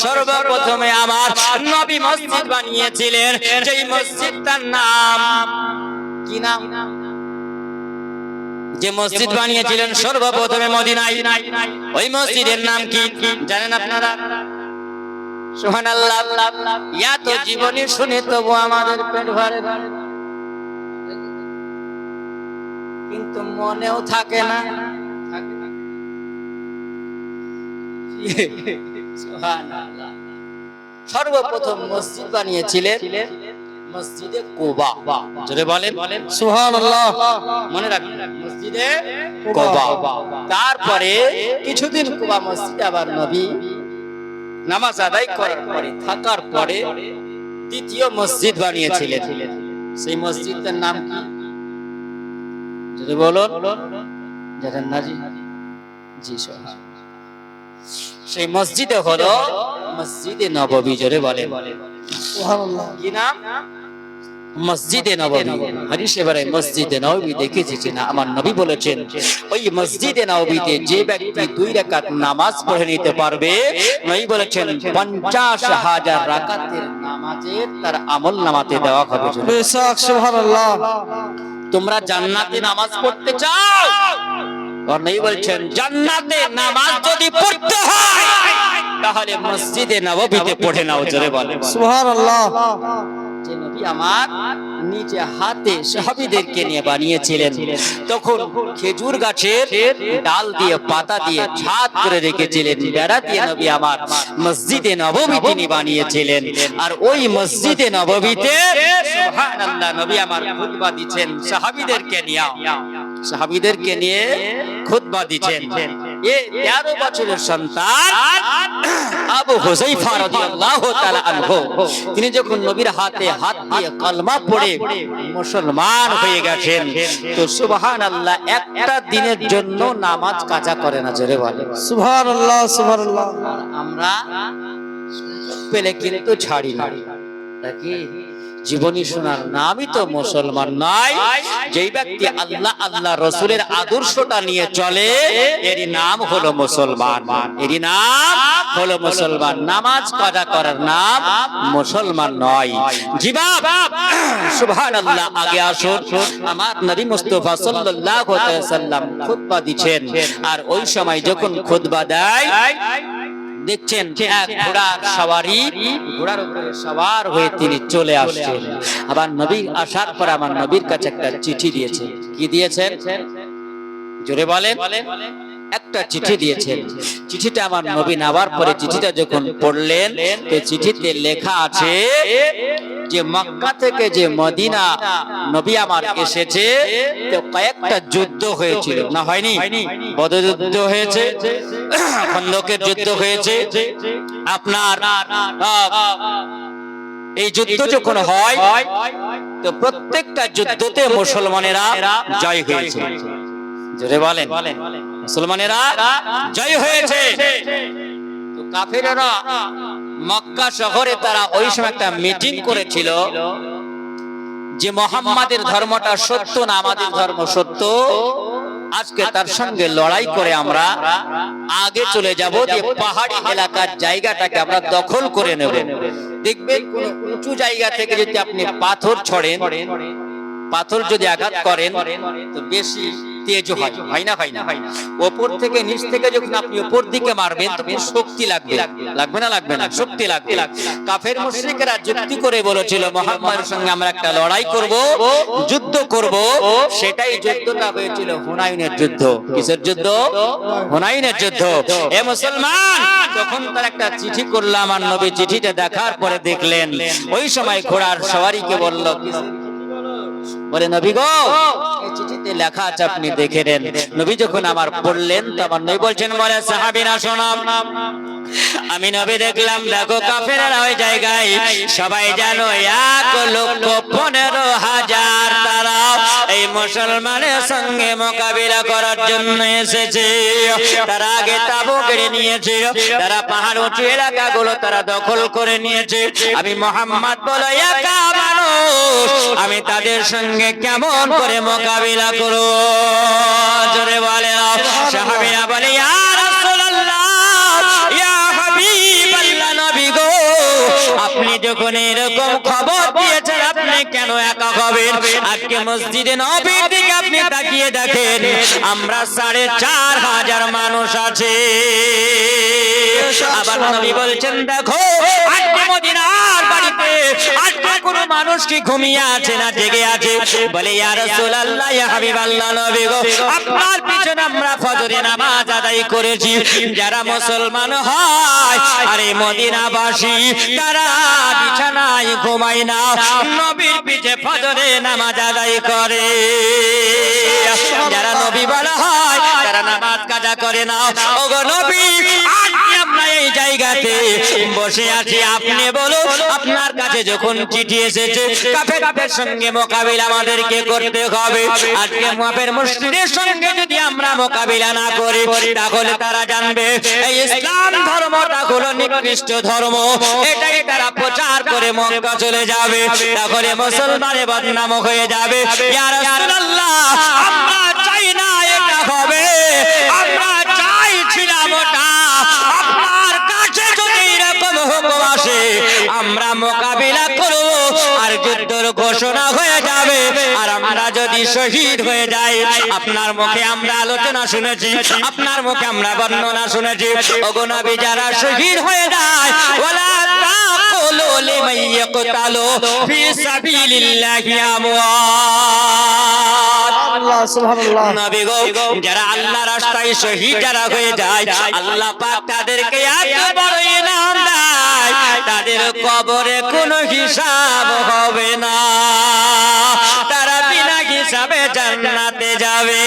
সর্বপ্রথমে আমার নবী মসজিদ বানিয়েছিলেন, যেই মসজিদটার নাম কি নাম? যে মসজিদ বানিয়েছিলেন সর্বপ্রথমে মদিনায়, ওই মসজিদের নাম কি জানেন আপনারা? সুবহানাল্লাহ। ইয়া তো জীবনে শুনে তবু আমাদের পেট ভরে, কিন্তু মনেও থাকে না। সুবহানাল্লাহ। সর্বপ্রথম মসজিদ বানিয়েছিলেন মসজিদে কুবা। জোরে বলেন সুবহানাল্লাহ। মনে রাখবেন, মসজিদে কুবা। তারপরে কিছুদিন কুবা মসজিদে আবার নবী নামাজ আদায় করার পরে থাকার পরে দ্বিতীয় মসজিদ বানিয়েছিলেন। সেই মসজিদের নাম কি যদি বলুন? জানেন না? জি সেই মসজিদে হলো মসজিদে নববী। জোরে বলেন সুবহানাল্লাহ। কি নাম? মসজিদে নববী। হাদিসে বলে মসজিদে নববী দেখেছি কিনা? আমার নবী বলেছেন ওই মসজিদে নববীতে যে ব্যক্তি 2 রাকাত নামাজ পড়ে নিতে পারবে, নবী বলেছেন 50,000 রাকাতের নামাজের তার আমলনামাতে দেওয়া হবে। বেশক সুবহানাল্লাহ। তোমরা জান্নাতে নামাজ পড়তে চাও? আর নবী বলেছেন জান্নাতে নামাজ যদি পড়তে হয় তাহলে মসজিদে নববীতে পড়ে নাও। জোরে বলেন সুবহানাল্লাহ। যে নবী আমার নিজে হাতে সাহাবীদেরকে নিয়ে বানিয়েছিলেন, তখন খেজুর গাছের ডাল দিয়ে পাতা দিয়ে ছাদ করে রেখেছিলেন, বেড়া দিয়ে নবী আমার মসজিদে নববী তিনি বানিয়েছিলেন। আর ওই মসজিদে নববীতে সুবহানাল্লাহ নবী আমার খুতবা দিচ্ছেন সাহাবীদেরকে নিয়ে খুতবা দিচ্ছেন। এই 13 বছরের সন্তান আবু হুযায়ফা রাদিয়াল্লাহু তাআলা আনহু, তিনি যখন নবীর হাতে হাত দিয়ে কলমা পড়ে মুসলমান হয়ে গেছেন, তো সুবহানাল্লাহ একটা দিনের জন্য নামাজ কাজা করে না। জোরে বলে সুবহানাল্লাহ সুবহানাল্লাহ। আমরা পেলে কিন্তু ছাড়ি না। নাকি জীবনী শোনার নামই তো মুসলমান নয়। যেই ব্যক্তি আল্লাহ আল্লাহ রাসূলের আদর্শটা নিয়ে চলে এরই নাম হলো মুসলমান, এরই নাম হলো মুসলমান। নামাজ কাজা করার নাম মুসলমান নয়। জি বাবা সুবহানাল্লাহ। আগে আসুন, আমার নবী মুস্তাফা সাল্লাল্লাহু আলাইহি ওয়াসাল্লাম খুতবা দিচ্ছেন, আর ওই সময় যখন খুতবা দেয় দেখছেন এক ঘোড়ার সওয়ারি, ঘোড়ার উপরে সওয়ার হয়ে তিনি চলে আসছেন। আবার নবী আসার পর আমার নবীর কাছে একটা চিঠি দিয়েছেন। কি দিয়েছেন? জোরে বলেন। একটা চিঠি দিয়েছেন। চিঠিটা আমার নবী নেওয়ার পরে চিঠিটা যখন পড়লেন, তো চিঠিতে লেখা আছে যে মক্কা থেকে যে মদিনা নবী আমার এসেছে, তো কয়েকটা যুদ্ধ হয়েছিল, না হয়নি? বদর যুদ্ধ হয়েছে, খন্দকের যুদ্ধ হয়েছে। আপনার এই যুদ্ধ যখন হয় তো প্রত্যেকটা যুদ্ধতে মুসলমানেরা জয় হয়েছে। জোরে বলেন মুসলমানেরা জয় হয়েছে। তো কাফেররা মক্কা শহরে তারা ওই সময় একটা মিটিং করেছিল যে মুহাম্মাদের ধর্মটা সত্য না আমাদের ধর্ম সত্য, আজকে তার সঙ্গে লড়াই করে আমরা আগে চলে যাব, যে পাহাড়ি এলাকার জায়গাটাকে আমরা দখল করে নেব। দেখবেন কোন উঁচু জায়গা থেকে যদি আপনি পাথর ছড়েন, পাথর যদি আঘাত করেন তো বেশি তেজ হয় না? উপর থেকে নিচ থেকে যখন আপনি উপর দিকে মারবেন তো শক্তি লাগবে না? শক্তি লাগবে। কাফের মুশরিকরা যুক্তি করে বলেছিল মুহাম্মাদের সঙ্গে আমরা একটা লড়াই করব, যুদ্ধ করব। সেটাই যুদ্ধটা হয়েছিল হুনাইনের যুদ্ধ। কিসের যুদ্ধ? হুনাইনের যুদ্ধ। এ মুসলমান, তখন তার একটা চিঠি করলাম, আমার নবী চিঠিটা দেখার পরে দেখলেন ওই সময় ঘোড়ার সওয়ারিকে বলল, বলে নবী গো এই চিঠিতে লেখা আছে আপনি দেখে নেন। নবী যখন আমার পড়লেন তো আমার নবী বলছেন, বলে সাহাবীরা শোনো, আমি নবী দেখলাম, দেখো কাফেররা ওই জায়গায় সবাই জানো 1,15,000 তারা এই মুসলমানের সঙ্গে মোকাবিলা করার জন্য এসেছে। তারা আগে তাবু কেড়ে নিয়েছে, তারা পাহাড় উঁচু এলাকাগুলো তারা দখল করে নিয়েছে। আমি মুহাম্মদ বলে একা মানুষ, আমি তাদের সঙ্গে কেমন করে মোকাবিলা করব? জোরে বলে সাহাবীরা বলে ইয়া রাসূলুল্লাহ, ইয়া হাবিবাল্লাহ, যখন এরকম খবর দিয়েছেন আপনি কেন একা হবেন? আজকে মসজিদে নববীর দিকে আপনি তাকিয়ে দেখেন, আমরা 4,500 মানুষ আছে। আবার নবী বলছেন দেখো আজকে মদিনার বাড়িতে আজকে কোনো মানুষ কি ঘুমিয়ে আছে না জেগে আছে? বলে ইয়া রাসূলুল্লাহ ইয়া হাবিবাল্লাহ নবী গো, আপনার পিছনে আমরা ফজরের নামাজ আদায় করেছি। যারা মুসলমান হয় আরে মদিনাবাসী তারা বিছানায় ঘুমায় না, নবীর পিছে ফজরের নামাজ আদায় করে। যারা নবী বলা হয় তারা নামাজ কাজা করে না। ওগো নবী আজকে আমরা এই জায়গাতে বসে আছি, আপনি বলো আপনার কাছে যখন চিঠি এসেছে কাফেরদের সঙ্গে মোকাবিলা আমাদেরকে করতে হবে। আজকে কাফের মুশরিকদের সঙ্গে যদি আমরা মোকাবিলা না করি তাহলে তারা জানবে এই ইসলাম ধর্মটা হলো নিকৃষ্ট ধর্ম, এটাই তারা প্রচার করে মক্কা চলে যাবে, তাহলে মুসলমানে বদনাম হয়ে যাবে। ইয়া রাসূলুল্লাহ আমরা চাই না এটা হবে, আমরা চাইছিলাম ওটা। আপনার কাছে যদি এরকম হুকুম আসে আমরা মোকাবিলা করব, আর যুদ্ধের ঘোষণা হয়ে যাবে, আর আমরা যদি শহীদ হয়ে যাই। আপনার মুখে আমরা আলোচনা শুনেছি, আপনার মুখে আমরা বর্ণনা শুনেছি। ওগো নবী যারা শহীদ হয়ে যায় ওয়ালা তাকুলু লিমান ইয়াকতালু ফি সাবিলিল্লাহি আমওয়াত। আল্লাহ সুবহানাল্লাহ। নবী গো যারা আল্লাহ রাস্তায় শহীদ যারা হয়ে যায় আল্লাহ পাক তাদেরকে এত বড় ইনাম দেয়, তাদের কবরে কোনো হিসাব হবে না, তারা বিনা হিসাবে জান্নাতে যাবে।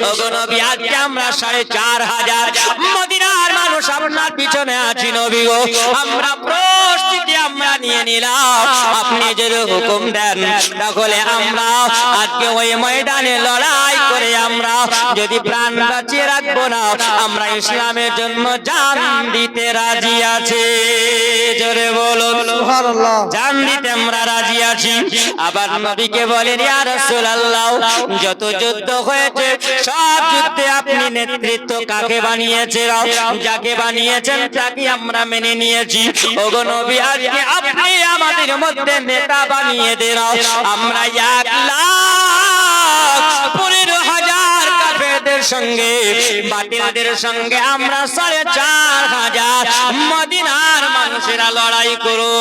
ওগো নবী আজকে আমরা 4,500 মদিনার মানুষ আপনার পিছনে আছি নবী গো, আমরা প্রস্তুতি আমরা নিয়ে নিলাম, আপনি যদি হুকুম দেন তাহলে আমরা আজকে ওই ময়দানে লড়াই করে আমরা যদি প্রাণ বাঁচিয়ে রাখবো না আমরা ইসলামের জন্য জান দিতে রাজি আছি। জোরে বলুন সুবহানাল্লাহ। জান দিতে আমরা রাজি আছি। আবার নবীকে বলেন ইয়া রাসূলুল্লাহ যত যুদ্ধ হয়েছে সব যুদ্ধে আপনি নেতৃত্ব কাকে বানিয়েছেন? যাকে বানিয়েছেন তাকে আমরা মেনে নিয়েছি। ওগো নবী আজকে আপনি আমাদের মধ্যে নেতা বানিয়ে দেন, আমরা 1,15,000 কাফেরদের সঙ্গে বাতিলদের সঙ্গে আমরা 4,500 মদিনার মানুষেরা লড়াই করব।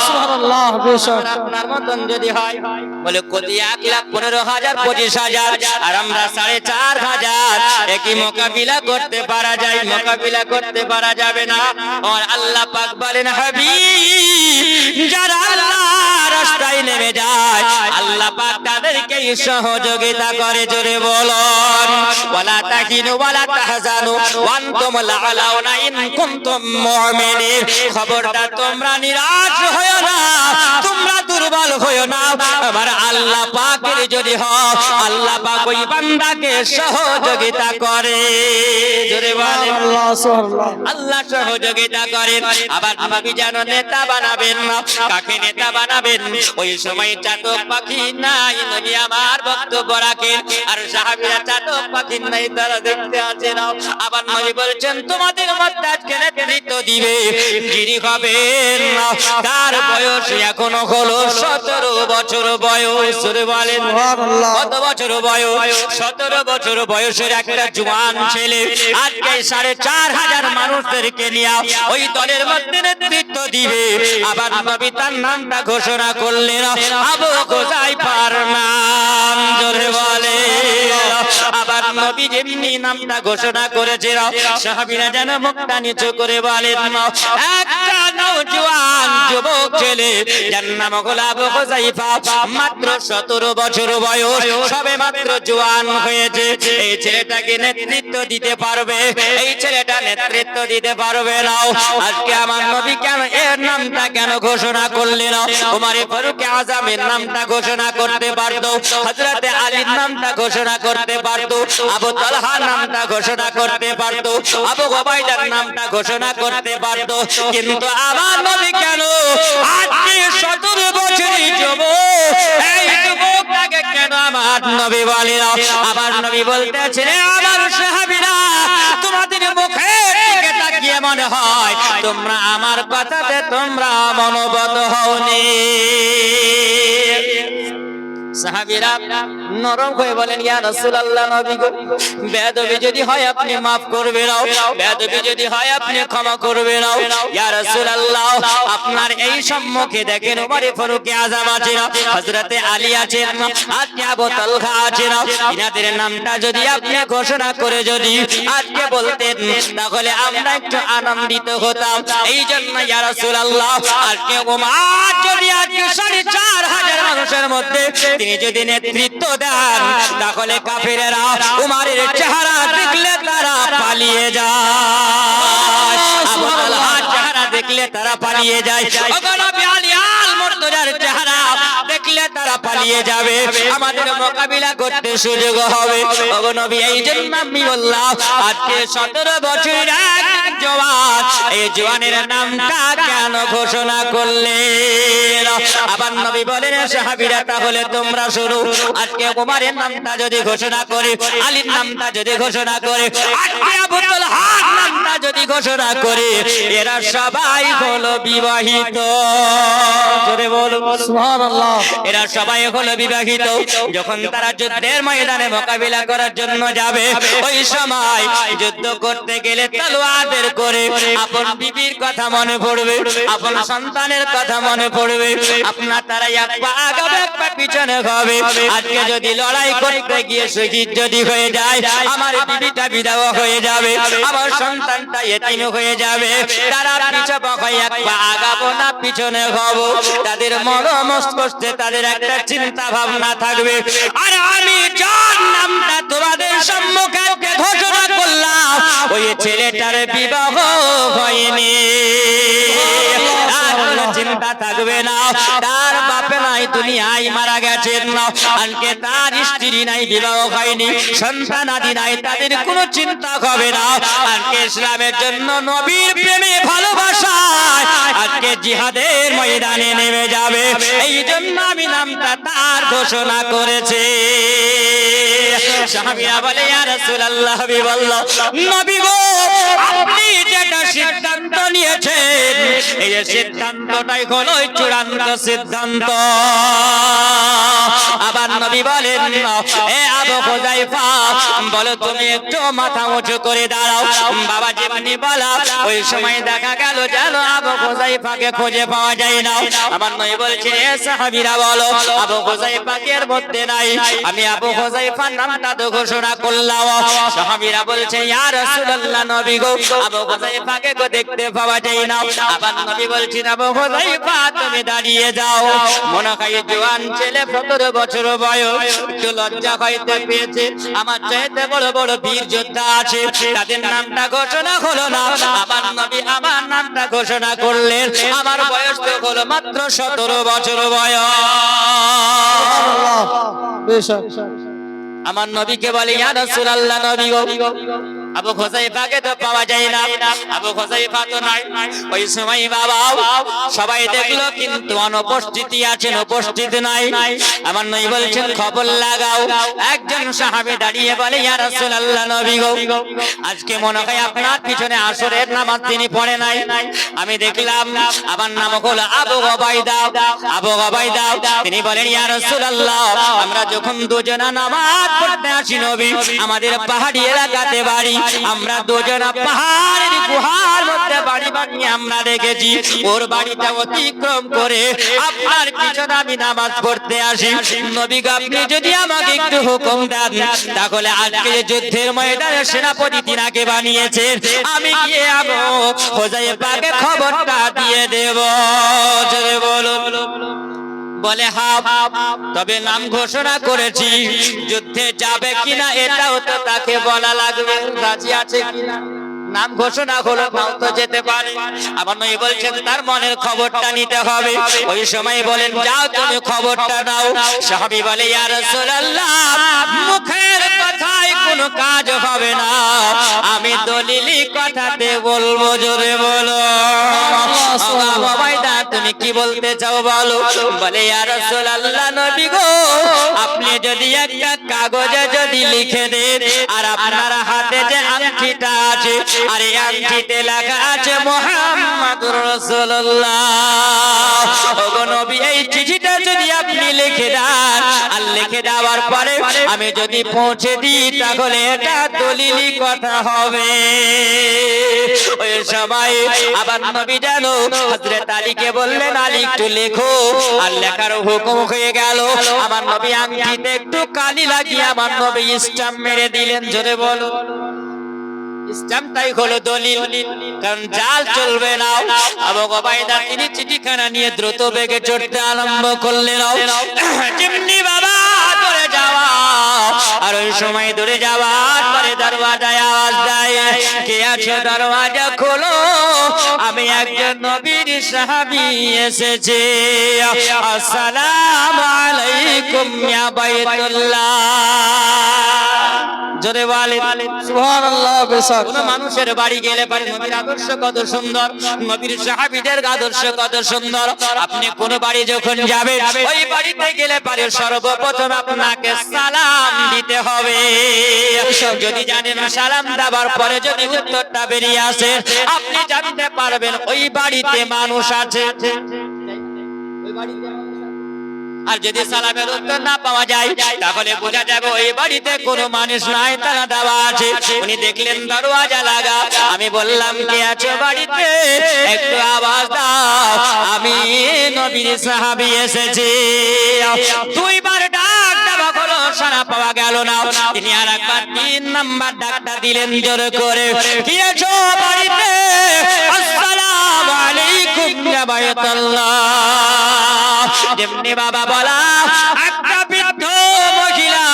সুবহানাল্লাহ। বেশক আপনার মতন যদি হয় বলে কোটি 1,15,000 25,000 আর আমরা 4,500 একই মোকাবিলা করতে পারা যায়? মোকাবিলা করতে পারা যাবে না। আর আল্লাহ পাক বলেন হাবিব যারা আল্লাহর রাস্তায় নেমে যায় আল্লাহ পাক তাদেরকে সহযোগিতা করে। জোরে বলুন ওয়ালা তাহিনু ওয়ালা তাহজানু ওয়া আনতুম লা'লাউনা ইন কুনতুম মুমিনিন। খবরদার তোমরা নিরাশ হয়ো না, তোমরা দুর্বল হয়ো না। আমার আল্লাহ পাকের যদি হয় আল্লাহ পাক ওই বান্দাকে সহযোগিতা করে। জোরে বলেন আল্লাহ সুবহানাল্লাহ। আল্লাহ সহযোগিতা করেন। আবার নবী যেন নেতা বানাবেন না, কাকে নেতা বানাবেন? ওই সময় চাতক পাখি নাই, নবী আমার বক্তব্য রাখেন, আর সাহাবীরা চাতক পাখি নাই তারা দেখতে আসে না। আবার নবী বলছেন তোমাদের মধ্যে আজকে নেতৃত্ব দিবে যিনি হবেন তার বয়স এখনো হলো 17 বছর বয়স। জোরে বলেন সুবহানাল্লাহ। কত বছর বয়স? 17 বছর বয়সের একটা জওয়ান ছেলে আজকে 4,500 মানুষদেরকে নিয়ে ওই দলের মধ্যে নেতৃত্ব দিবে। আবার নবী তার নামটা ঘোষণা করলেন আবু হুযায়ফার নাম। জোরে বলে আবার নবী যেমনি নামটা ঘোষণা করেছে সাহাবীরা যেন মুখটা নিচু করে বলেন একটা নওজোয়ান যুবক ছেলে যার নাম হলো আবু হুযায়ফা, মাত্র 17 বছর বয়স, সবে মাত্র জওয়ান হয়েছে। এই ছেলেটাকে নেতৃত্ব দিতে পারবে? এই ছেলেটা নেতৃত্ব দিতে পারবে না। আজকে আমার নবী কেন এর নামটা কেন ঘোষণা করলেন? ওমরে ফারুক আযমের নামটা ঘোষণা করতে পারতো, হযরতে আলীর নামটা ঘোষণা করতে পারতো, আবু তালহার নামটা ঘোষণা করতে পারতো, আবু উবাইদার নামটা ঘোষণা করতে পারতো, কিন্তু আমার নবী কেন আজকে 17 বছরের যুবক এই যুবকটাকে কেন আমার নবী বলেন? আমার নবী বলতেছেন আমার সাহাবীরা তোমাদের মুখের দিকে তাকিয়ে মনে হয় তোমরা আমার কথাতে তোমরা মনোবত হওনি। সাহাবীরা নরম হয়ে বলেন, ইয়া রাসূলুল্লাহ, নবী গো, বেয়াদবি যদি হয় আপনি maaf করবে নাও, বেয়াদবি যদি হয় আপনি ক্ষমা করবে নাও। ইয়া রাসূলুল্লাহ, আপনার এই সম্মুখে দেখেন ওমরে ফারুক আযম আছেন, হযরতে আলী আছেন, আজকে আবু তালহা আছেন। ইনাদের নামটা যদি আপনি ঘোষণা করে যদি আজকে বলতেন তাহলে আমরা একটু আনন্দিত হতাম। এই জন্য ইয়া রাসূলুল্লাহ, আজকে ওমর যদি আজকে ৪৫০০ মানুষের মধ্যে তিনি যদি নেতৃত্ব দেন তাহলে কাফেরেরা উমারের চেহারা দেখলে তারা পালিয়ে যায়, আবু তালহার চেহারা দেখলে তারা পালিয়ে যায়, ওগো নবী আলী আল মুর্তজার চেহারা দেখলে তারা পালিয়ে যাবে, আমাদের মোকাবিলা করতে সুযোগ হবে। ওগো নবী, এই জন্য আমি বললাম আজকে ১৭ বছরের এক জওয়ান, এই জওয়ানের নামটা কেন ঘোষণা করলেন? আবার নবী বলেন, সাহাবীরা তাহলে তোমরা শুনো, আজকে ওমরের নামটা যদি ঘোষণা করে, আলীর নামটা যদি ঘোষণা করে, আজকে আবু তালহার নামটা যদি ঘোষণা করে, এরা সবাই হলো বিবাহিত। জোরে বলো সুবহানাল্লাহ। এরা সবাই হলো বিবাহিত। যখন তারা যুদ্ধের ময়দানে মোকাবিলা করার জন্য যাবে, ওই সময় যুদ্ধ করতে গেলে তলোয়ার বের করে আপন বিবির কথা মনে পড়বে, আপন সন্তানের কথা মনে পড়বে। আপনার তারা এক পা আগাবে এক পা পিছনে হবে। আজকে যদি লড়াই করতে গিয়ে শহীদ যদি হয়ে যায়, আমার বিবিটা বিধবা হয়ে যাবে, আমার সন্তানটা এতিম হয়ে যাবে। তারা পিছু পাখায় এক পা আগাবো না পিছনে হব। তাদের মস্তিষ্কে তাদের একটা চিন্তা ভাবনা থাকবে, আর আমি যার নামটা তোমাদের সম্মুখে ঘোষণা করলাম ওই ছেলেটার বিবাহ হয়নি, চিন্তা থাকবে না, তার বাপে নাই দুনিয়ায় মারা গেছেন, আজকে তার স্ত্রী নাই বিবাহ হয়নি, সন্তান আদি নাই, তাদের কোনো চিন্তা হবে না। আজকে ইসলামের জন্য নবীর প্রেমে ভালোবাসায় আজকে জিহাদের ময়দানে নেমে যাবে। এই জন্য আমি নামটা তার ঘোষণা করেছি। সাহাবীরা বলে, ইয়া রাসূলুল্লাহ, হাবিব আল্লাহ, নবী গো, আপনি যেটা সিদ্ধান্ত নিয়েছেন এই সিদ্ধান্তটাই হলো চূড়ান্ত সিদ্ধান্ত। আবার নবী বলেন, এ আবু হুযায়ফা, বলো তুমি একটু মাথা উঁচু করে দাঁড়াও। বাবা যেমনি বলা, ওই সময় দেখা গেল যেন আবু হুযায়ফাকে খুঁজে পাওয়া যায় না। আমার নবী বলছে, এ সাহাবীরা বলো, আবু হুযায়ফাকে এর মধ্যে নাই, আমি আবু হুযায়ফার নামটা তো ঘোষণা করলাম। সাহাবীরা বলছে, ইয়া রাসূলুল্লাহ, নবী গো, আবু হুযায়ফাকে গো দেখতে পাওয়া যায় না। আবার নবী বলছেন, আবু হুযায়ফা তুমি দাঁড়িয়ে যাও। মনে হয় জওয়ান ছেলে, ১৭ বছর বয়স, একটু লজ্জা হইতে পেয়েছে, আমার চাইতে বড় বড় বীর যোদ্ধা আছে, তাদের নামটা ঘোষণা হলো না। আবার নবী আমার নামটা ঘোষণা করলেন, আমার বয়স তো হলো মাত্র ১৭ বছর বয়স। সুবহানাল্লাহ। বেশক। আমার নবীকে বলে, ইয়া রাসূলুল্লাহ, নবী গো, আবু হুযায়ফাকে তো পাওয়া যায় না, আবু হুযায়ফা তো নাই। ওই সময় বাবা সবাই দেখলো কিন্তু অনুপস্থিতি আছেন, উপস্থিত নাই। আমার নবী বলছেন, খবর লাগাও। একজন সাহাবী দাঁড়িয়ে বলে, ইয়া রাসূলুল্লাহ, নবী গো, আজকে মনে হয় আপনার পিছনে আসরের নামাজ তিনি পড়ে নাই। আমি দেখলাম আমার নাম হলো আবু উবাইদা। আবু উবাইদা তিনি বলেন, ইয়া রাসূলুল্লাহ, আমরা যখন দুজনা নামাজ পড়তে আসি নবী, আমাদের পাহাড়ি এলাকাতে বাড়ি, আমরা দুজনা পাহাড়ের গুহার মধ্যে বাড়ি বানিয়ে আমরা দেখেছি, ওর বাড়িটা অতিক্রম করে আপনার পিছনে আমি নামাজ পড়তে আসি। নবী গো, আপনি যদি আমাকে একটু হুকুম দেন তাহলে আজকে যুদ্ধের ময়দানে সেনাপতি তিনাকে বানিয়েছেন, আমি গিয়ে আবু হুযায়ফাকে খবরটা দিয়ে দেব। জোরে বলো। বলে, হ্যাঁ, তবে নাম ঘোষণা করেছি, যুদ্ধে যাবে কিনা এটাও তো তাকে বলা লাগবে, রাজি আছে কিনা। নাম ঘোষণা হলো, নাও তো যেতে পারে। আমার নবী বলছেন, তার মনের খবরটা নিতে হবে। ওই সময় বলেন, যাও তুমি খবরটা নাও। সাহাবী বলে, ইয়া রাসূলুল্লাহ, মুখের কথায় কোনো কাজ হবে না, আমি দলিলি কথাতে বলবো। জোরে বলো। আবু উবাইদা, তুমি কি বলতে চাও বলো। বলে, ইয়া রাসূলুল্লাহ, নবী গো, আপনি যদি একটা কাগজে যদি লিখে দেন আর আপনার হাতে যে আংটিটা আছে, আর এই আংটিতে লেখা আছে মুহাম্মাদুর রাসূলুল্লাহ। ওগো নবী, এই চিঠিটা যদি আপনি লিখে দেন, আর লিখে দেওয়ার পরে আমি যদি পৌঁছে দিই, তাহলে এটা দলিলি কথা হবে। ওই সময় আবার নবী জানো হযরত আলীকে বললেন, আলী একটু লেখো, আর লেখার হুকুম হয়ে গেল। আমার নবী আংটিতে একটু কালি লাগিয়ে আমার নবী স্টাম্প মেরে দিলেন। জোরে বলো, স্টাম্পটাই হলো দলিল, কারণ জাল চলবে না। আবু ওবাইদা তিনি চিঠিখানা নিয়ে দ্রুত বেগে চড়তে আরম্ভ করলেন। যেমনি বাবা দৌড়ে যাওয়া, আর ওই সময় দৌড়ে যাওয়ার পরে দরওয়াজায় আওয়াজ দেয়, কে আছে দরওয়াজা খোলো, আমি একজন নবীর সাহাবী এসেছি। আসসালামু আলাইকুম ইয়া বাইতুল্লাহ। জোরে বলেন সুবহানাল্লাহ। বেশক কোন মানুষের বাড়ি গেলে পারে নবীর আদর্শ কত সুন্দর, নবীর সাহাবীদের আদর্শ কত সুন্দর। আপনি কোন বাড়ি যখন যাবেন, ওই বাড়িতে গেলে পারে সর্বপ্রথম আপনাকে সালাম দিতে হবে। যদি জানেন সালাম দেওয়ার পরে যদি উত্তরটা বেরিয়ে আসে, আপনি জানতে পারবেন ওই বাড়িতে মানুষ আছে। ওই বাড়িতে আর যদি সালামের উত্তর না পাওয়া যায়, তাহলে বোঝা যাবে ওই বাড়িতে কোনো মানুষ নাই, তালা দেওয়া আছে। উনি দেখলেন দরওয়াজা লাগা। আমি বললাম, কে আছে বাড়িতে, একটু আওয়াজ দাও, আমি নবীর সাহাবী এসেছি। দুইবার ডাক দেওয়া হলো, সাড়া পাওয়া গেল না। তিনি আর একবার 3 নাম্বার ডাকটা দিলেন জোরে করে, কে আছো বাড়িতে, আসসালামু আলাইকুম ইয়া বাইতুল্লাহ। যেমনি বাবা বলা, একটা বৃদ্ধ মহিলা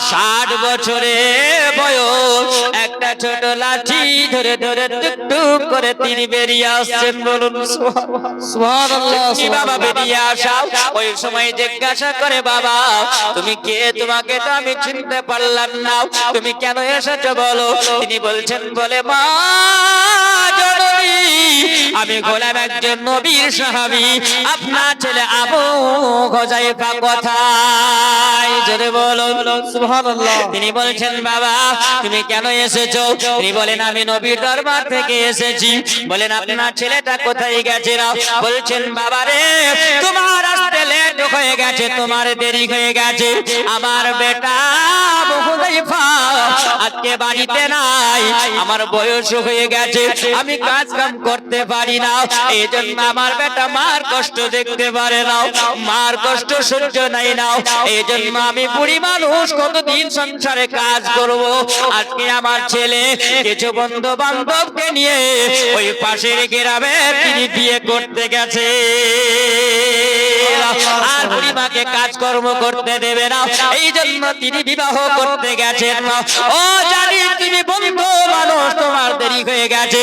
60 বছরের বয়স, একটা ছোট লাঠি ধরে ধরে টুকটুক করে তিনি বেরিয়ে আসছেন। বলুন সুবহানাল্লাহ। যেমনি বাবা বেরিয়ে আসা, ওই সময় জিজ্ঞাসা করে, বাবা তুমি কে, তোমাকে তো আমি চিনতে পারলাম না, তুমি কেন এসেছো বলো। তিনি বলছেন, বলে মা জননী, আমি গোলাম একজন নবীর সাহাবী, আপনার ছেলে আবু হুযায়ফা কোথায়। জোরে বলুন সুবহানাল্লাহ। তিনি বলছেন, বাবা তুমি কেন এসেছো। তিনি বলেন, আমি নবীর দরবার থেকে এসেছি। বলেন, আপনার ছেলেটা কোথায় গেছে। বলছেন, বাবা রে, তোমার আসতে লেট হয়ে গেছে, তোমার দেরি হয়ে গেছে। আমার বেটা আবু হুযায়ফা আজকে বাড়িতে নাই, আমার বয়স হয়ে গেছে, আমি কাজ কাম করতে পারি না, এই জন্য আমার বেটা মার কষ্ট দেখতে পারে না, মার কষ্ট সহ্য নাই না, এই জন্য আমি বুড়ি মানুষ কতদিন সংসারে কাজ করব। আজকে আমার ছেলে কিছু বন্ধু বান্ধবকে নিয়ে ওই পাশের গ্রামে তিনি বিয়ে করতে গেছে, আর বুড়ি মাকে কাজকর্ম করতে দেবে না, এই জন্য তিনি বিবাহ করতে গেছেন। ও জানি তুমি বন্ধু মানুষ, তোমার দেরি হয়ে গেছে।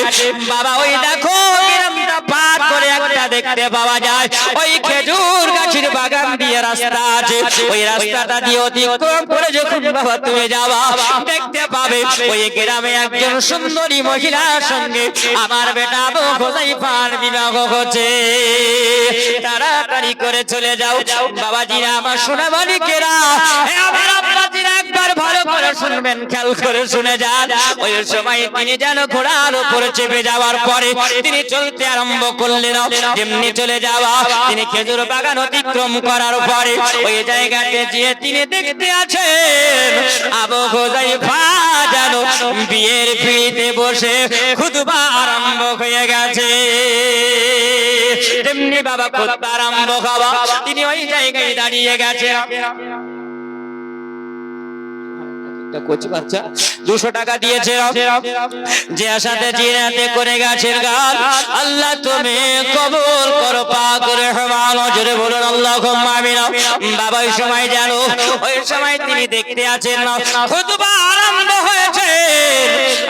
বাবা ওই দেখো গ্রামটা পার করে একটা দেখতে পাওয়া যায়, ওই খেজুর গাছের বাগান দিয়ে রাস্তা আছে, ওই রাস্তাটা দিয়ে অতিক্রম করে যখন বাবা তুমি যাবা, দেখতে পাবে ওই গ্রামে একজন সুন্দরী মহিলার সঙ্গে আমার বেটা আবু হুযায়ফার বিবাহ হচ্ছে। তাড়াতাড়ি করে চলে যাও বাবাজিরা, আমার সোনা মানিকেরা, আমার আব্বাজিরা, একবার ভালো করে শুনবেন, খেয়াল করে শুনে যান। ওই সময় তিনি যেন ঘোড়ার উপরে চেপে যাওয়ার পরে তিনি চলতে আরম্ভ করলেন। যেমনি চলে যাওয়া, তিনি খেজুর বাগান অতিক্রম করার পরে ওই জায়গাতে গিয়ে তিনি দেখতে আছেন আবু হুযায়ফা যেন বিয়ের পিড়িতে বসে খুতবা আরম্ভ হয়ে গেছে। তেমনি বাবা খুতবা আরম্ভ হওয়া, তিনি ওই জায়গায় দাঁড়িয়ে গেছে। কচি বাচ্চা 200 টাকা দিয়েছে, যে আশাতে জিনাতে করে গাছের গান, আল্লাহ তুমি কবুল করো পাক রহমান। জোরে বলুন আল্লাহুম্মা আমিন। বাবা ওই সময় জানো, ওই সময় তিনি দেখতে আছেন খুতবা আরম্ভ হয়েছে,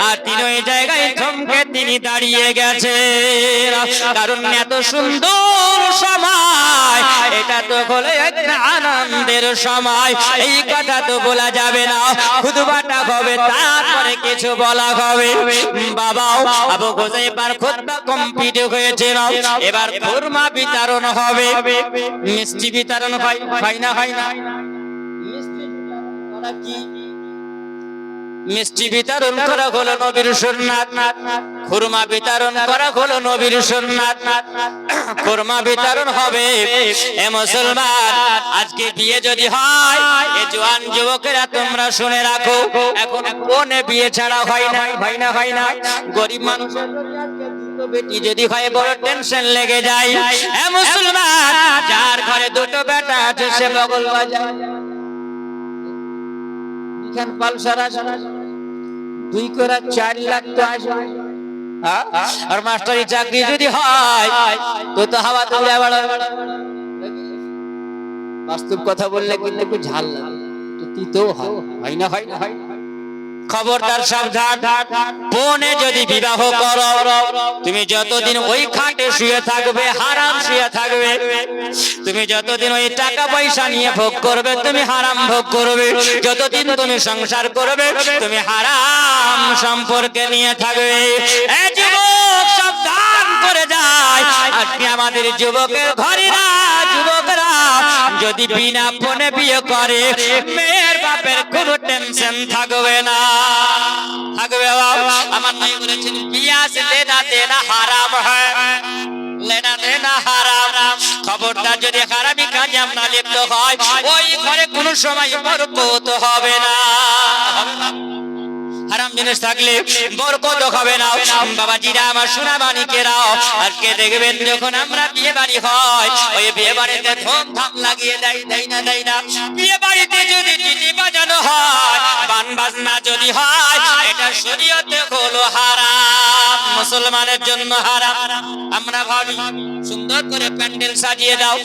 আর তিনি ওই জায়গায় থমকে তিনি দাঁড়িয়ে গেছেন, কারণ এত সুন্দর সময়, এটা তো হলো একটা আনন্দের সময়, এই কথা তো বলা যাবে না। খুতবাটা হবে, তারপরে কিছু বলা হবে। বাবা আবু হুযায়ফার খুতবা কমপ্লিট হয়েছে, এবার খুরমা বিতরণ হবে, মিষ্টি বিতরণ হয় না, হয় না? মিষ্টি বিতরণ করা কি মিষ্টি বিতরণ করা হলো নবীর সুন্নাত, খুরমা বিতরণ করা হলো নবীর সুন্নাত। খুরমা বিতরণ হবে। এ মুসলমান, আজকে বিয়ে যদি হয়, এ জওয়ান যুবকেরা তোমরা শুনে রাখো, এখন কোনে বিয়ে ছাড়া হয় না, হয় না, হয় না। গরিব মানুষের দুটো বেটি যদি হয় বড় টেনশন লেগে যায়। এ মুসলমান, যার ঘরে দুটো বেটা আছে সে বগল বাজায়, এখান পালসার আছে, 2 করে 4 লাখ তো আসবে। আর মাস্টারি চাকরি যদি হয় তো হাওয়া তুলে বাস্তব কথা বললে কিন্তু একটু ঝাল লাগে, একটু তিতো হয় না, হয় না, হয় না। খবরদার, সাবধান। ফোনে যদি বিবাহ করো, তুমি যতদিন ওই খাটে শুয়ে থাকবে হারাম শুয়ে থাকবে। তুমি যতদিন ওই টাকা পয়সা নিয়ে ভোগ করবে তুমি হারাম ভোগ করবে। যতদিন তুমি সংসার করবে তুমি হারাম সম্পর্কে নিয়ে থাকবে। এই যুবক সাবধান করে যায়। আজকে আমাদের যুবকের ঘরেরা, যুবকরা যদি বিনা ফোনে বিয়ে করে, মেয়ের বাপের কোনো টেনশন থাকবে না, থাকবে বাবা। আমার নবী বলেছেন বিয়া সে লেনা দেনা হারাম হয়, লেনা দেনা হারাম। খবরদার, যদি হারামি কাজে আমরা লিপ্ত হয়, ওই ঘরে কোনো সময় বরকত হবে না। হারাম জিনিস থাকলে বরকত হবে না। বাবাজিরা, আমার সোনা মানিকেরাও, আজকে দেখবেন যখন আমরা বিয়ে বাড়ি হয়, ওই বিয়ে বাড়িতে ধুমধাম লাগিয়ে দেয়, দেয় না, দেয় না। বিয়ে বাড়িতে যদি ডিজে বাজানো হয়, গান বাজনা যদি হয়, এটা শরীয়তে হলো হারাম, মুসলমানের জন্য হারাম। আমরা ভাবি সুন্দর করে প্যান্ডেল সাজিয়ে দাও,